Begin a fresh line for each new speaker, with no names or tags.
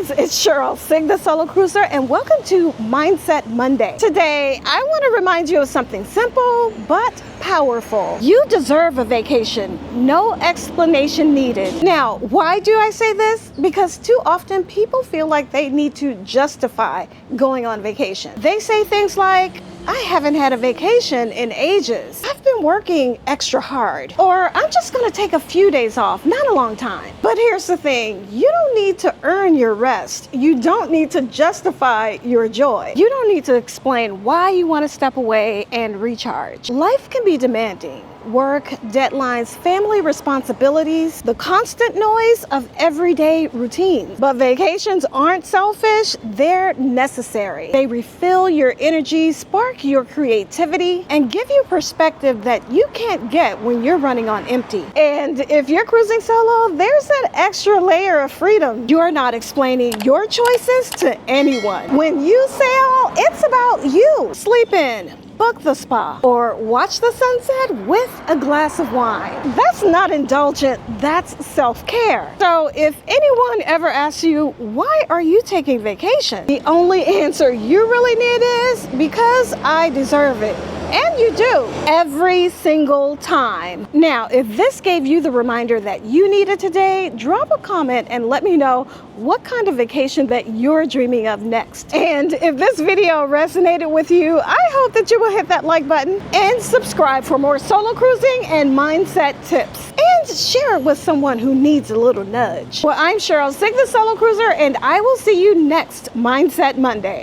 friends, it's Cheryl, Sig the Solo Cruiser, and welcome to Mindset Monday. Today, I want to remind you of something simple but powerful. You deserve a vacation, no explanation needed. Now, why do I say this? Because too often people feel like they need to justify going on vacation. They say things like, I haven't had a vacation in ages. I've been working extra hard. Or I'm just gonna take a few days off, not a long time. But here's the thing, you don't need to earn your rest. You don't need to justify your joy. You don't need to explain why you wanna step away and recharge. Life can be demanding. Work, deadlines, family responsibilities, the constant noise of everyday routines. But vacations aren't selfish, they're necessary. They refill your energy, spark your creativity, and give you perspective that you can't get when you're running on empty. And if you're cruising solo, there's that extra layer of freedom. You're not explaining your choices to anyone. When you sail, it's about you. Sleep in, book the spa, or watch the sunset with a glass of wine. That's not indulgent, that's self-care. So if anyone ever asks you, why are you taking vacation? The only answer you really need is, because I deserve it. And you do, every single time. Now, if this gave you the reminder that you needed today, drop a comment and let me know what kind of vacation that you're dreaming of next. And if this video resonated with you, I hope that you will hit that like button and subscribe for more solo cruising and mindset tips. And share it with someone who needs a little nudge. Well, I'm Cheryl, Sig the Solo Cruiser, and I will see you next Mindset Monday.